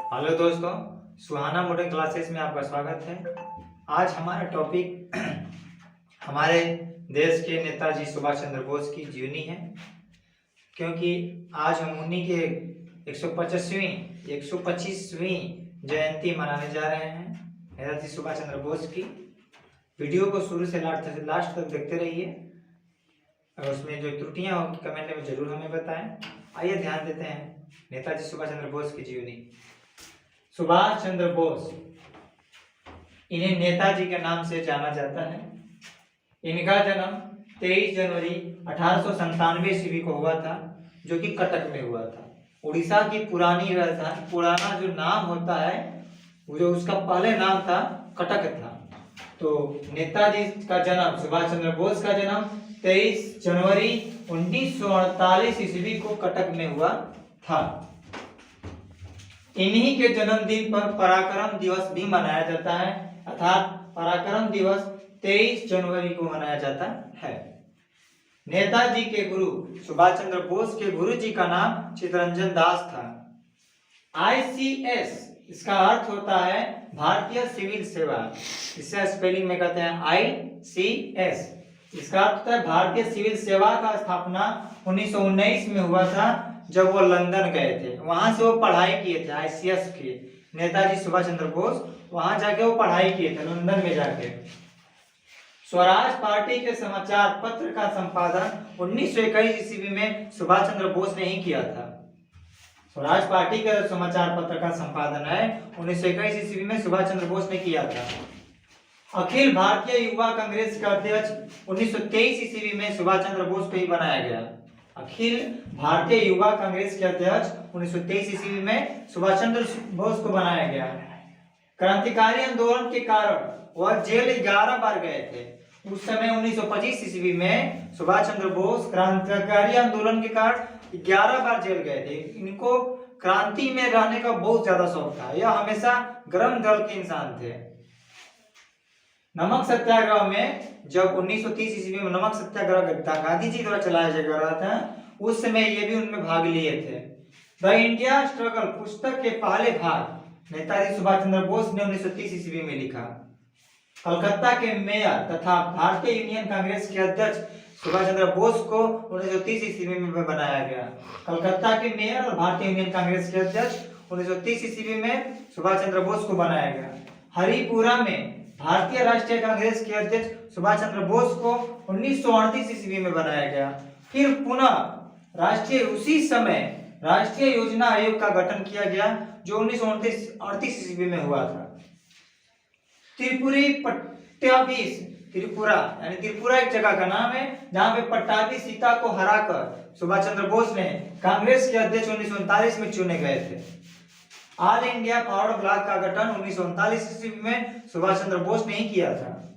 Hello दोस्तों, सुहाना modern classes में आपका स्वागत है। आज हमारा टॉपिक हमारे देश के नेताजी सुभाष चंद्र बोस की जीवनी है, क्योंकि आज हम उन्हीं के 125वीं जयंती मनाने जा रहे हैं नेताजी सुभाष चंद्र बोस की। वीडियो को शुरू से लास्ट तक देखते रहिए और उसमें जो त्रुटियां होंगी कमेंट में जरूर हमें बताएं। आइए ध्यान देते हैं नेताजी सुभाष चंद्र बोस की जीवनी। सुभाष चंद्र बोस, इन्हें नेताजी के नाम से जाना जाता है। इनका जन्म 23 जनवरी 1897 ईस्वी को हुआ था, जो कि कटक में हुआ था। उड़ीसा की पुरानी राजधानी, पुराना जो नाम होता है वो जो उसका पहले नाम था कटक था। तो नेताजी का जन्म, सुभाष चंद्र बोस का जन्म 23 जनवरी 1948 ईस्वी को कटक में हुआ था। इन्हीं के जन्मदिन पर पराक्रम दिवस भी मनाया जाता है, अर्थात पराक्रम दिवस 23 जनवरी को मनाया जाता है। नेताजी के गुरु सुभाष चंद्र बोस के गुरुजी का नाम चित्तरंजन दास था। ICS, इसका अर्थ होता है भारतीय सिविल सेवा। इसे स्पेलिंग में कहते हैं ICS। इसका अर्थ होता है भारतीय सिविल सेवा का स्थापना 1919 में हुआ था, जब वो लंदन गए थे। वहां से वो पढ़ाई किए थे ICS के। नेताजी सुभाष चंद्र बोस वहां जाके वो पढ़ाई किए थे लंदन में जाके। स्वराज पार्टी के समाचार पत्र का संपादन 1921 ईस्वी में सुभाष चंद्र बोस ने ही किया था। स्वराज पार्टी का समाचार पत्र का संपादन है 1921 ईस्वी में सुभाष चंद्र बोस ने किया था। अखिल भारतीय युवा कांग्रेस का अध्यक्ष 1923 ईस्वी में सुभाष चंद्र बोस को ही बनाया गया। अखिल भारतीय युवा कांग्रेस के अध्यक्ष 1923 ईस्वी में सुभाष चंद्र बोस को बनाया गया। क्रांतिकारी आंदोलन के कारण वह जेल 11 बार गए थे। उस समय 1925 ईस्वी में सुभाष चंद्र बोस क्रांतिकारी आंदोलन के कारण 11 बार जेल गए थे। इनको क्रांति में रहने का बहुत ज्यादा शौक था। यह हमेशा गर्म दल के इंसान थे। नमक सत्याग्रह में, जब 1930 ईस्वी में नमक सत्याग्रह गांधी जी द्वारा चलाया जा रहा था, उस समय ये भी उनमें भाग लिए थे। द इंडिया स्ट्रगल पुस्तक के पहले भाग नेताजी सुभाष चंद्र बोस ने 1930 ईस्वी में लिखा। कलकत्ता के मेयर तथा भारतीय यूनियन कांग्रेस के अध्यक्ष सुभाष चंद्र बोस को 1930 ईस्वी में बनाया गया। कलकत्ता के मेयर और भारतीय यूनियन कांग्रेस के अध्यक्ष 1930 ईस्वी में सुभाष चंद्र बोस को बनाया गया। हरिपुरा में भारतीय राष्ट्रीय कांग्रेस के अध्यक्ष सुभाष चंद्र बोस को 1938 ईस्वी में बनाया गया। फिर पुनः उसी समय राष्ट्रीय योजना आयोग का गठन किया गया, जो 1938 ईस्वी में हुआ था। त्रिपुरा यानी त्रिपुरा एक जगह का नाम है, जहां पे पट्टाभी सीता को हराकर सुभाष चंद्र बोस ने कांग्रेस के अध्यक्ष 1939 में चुने गए थे। ऑल इंडिया फॉरवर्ड ब्लॉक का गठन 1939 ईस्वी में सुभाष चंद्र बोस ने ही किया था।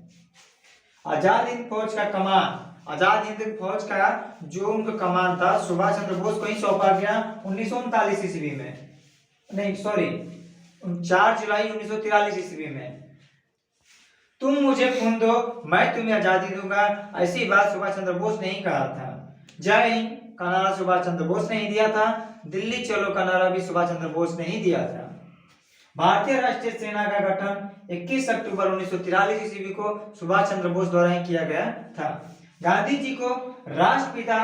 आजाद हिंद फौज का कमान, आजाद हिंद फौज का जो उनका कमान था सुभाष चंद्र बोस को ही सौंपा गया 1939 ईस्वी में, नहीं सॉरी 4 जुलाई 1943 ईस्वी में। तुम मुझे खून दो, मैं तुम्हें आजादी दूंगा, ऐसी बात सुभाष चंद्र बोस ने ही कहा था। जय हिंद का नारा सुभाष चंद्र बोस ने ही दिया था। दिल्ली चलो का नारा भी सुभाष चंद्र बोस ने ही दिया था। भारतीय राष्ट्रीय सेना का गठन 21 अक्टूबर 1943 ईस्वी को सुभाष चंद्र बोस द्वारा ही किया गया था। गांधी जी को राष्ट्रपिता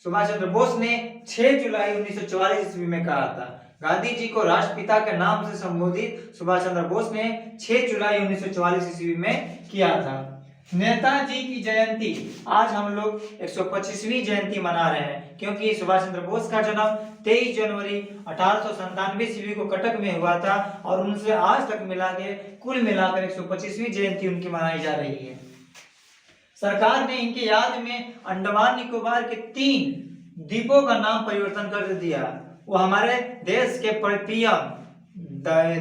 सुभाष चंद्र बोस ने 6 जुलाई 1944 ईस्वी में कहा था। गांधी जी को राष्ट्रपिता के नाम से संबोधित सुभाष चंद्र बोस ने 6 जुलाई 1944 ईस्वी में किया था। नेताजी की जयंती आज हम लोग 125वीं जयंती मना रहे हैं, क्योंकि सुभाष चंद्र बोस का जन्म 23 जनवरी 1897 ईस्वी को कटक में हुआ था और उनसे आज तक कुल मिलाकर 125वीं जयंती उनकी मनाई जा रही है। सरकार ने इनकी याद में अंडमान निकोबार के 3 द्वीपों का नाम परिवर्तन कर दिया। वो हमारे देश के पीएम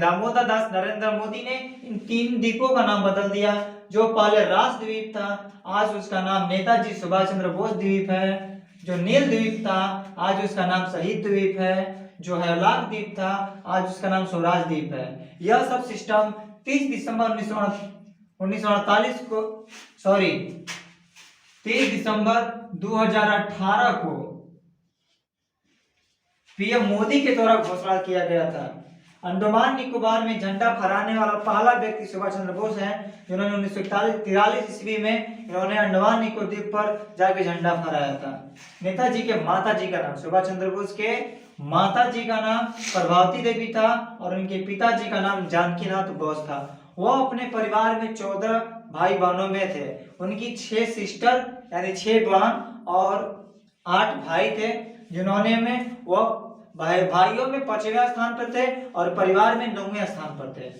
दामोदर दास नरेंद्र मोदी ने इन 3 द्वीपों का नाम बदल दिया। जो पहले राष्ट्र द्वीप था, आज उसका नाम नेताजी सुभाष चंद्र बोस द्वीप है। जो नील द्वीप था, आज उसका नाम शहीद द्वीप है। जो हैवलॉक द्वीप था, आज उसका नाम स्वराज द्वीप है। यह सब सिस्टम 30 दिसंबर 1948 को 30 दिसंबर 2018 को पीएम मोदी के द्वारा घोषणा किया गया था। अंडमान निकोबार में झंडा फहराने वाला पहला व्यक्ति सुभाष चंद्र बोस हैं, जिन्होंने 1943 ईस्वी में इन्होंने अंडमान निकोबार द्वीप पर जाके झंडा फहराया था। नेताजी के माता जी का नाम, सुभाष चंद्र बोस के माता जी का नाम प्रभावती देवी था और उनके पिताजी का नाम जानकीनाथ बोस था। वह अपने परिवार में 14 भाई बहनों में थे। उनकी 6 सिस्टर यानी 6 बहन और 8 भाई थे, जिन्होंने में वह भाइयों में 5वें स्थान पर थे और परिवार में 9वें स्थान पर थे।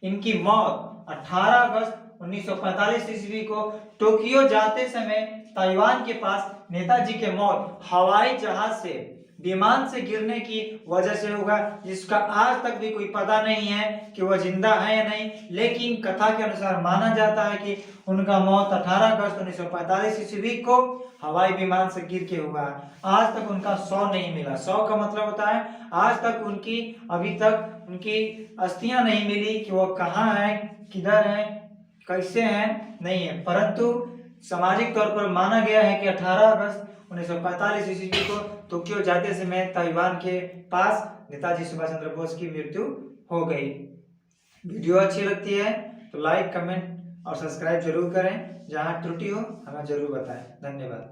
इनकी मौत 18 अगस्त 1945 ईस्वी को टोक्यो जाते समय ताइवान के पास नेताजी के मौत हवाई जहाज से विमान से गिरने की वजह से होगा, जिसका आज तक भी कोई पता नहीं है कि वह जिंदा है या नहीं। लेकिन कथा के अनुसार माना जाता है कि उनका मौत 18 अगस्त 1945 ईस्वी को हवाई विमान से गिर के हुआ है। आज तक उनका शव नहीं मिला। शव का मतलब होता है आज तक अभी तक उनकी अस्थियां नहीं मिली कि वो कहाँ है, किधर है, कैसे हैं, नहीं है। परंतु सामाजिक तौर पर माना गया है कि 18 अगस्त 1945 ईस्वी को टोक्यो जाते समय ताइवान के पास नेताजी सुभाष चंद्र बोस की मृत्यु हो गई। वीडियो अच्छी लगती है तो लाइक, कमेंट और सब्सक्राइब जरूर करें। जहां त्रुटि हो हमें जरूर बताएं। धन्यवाद।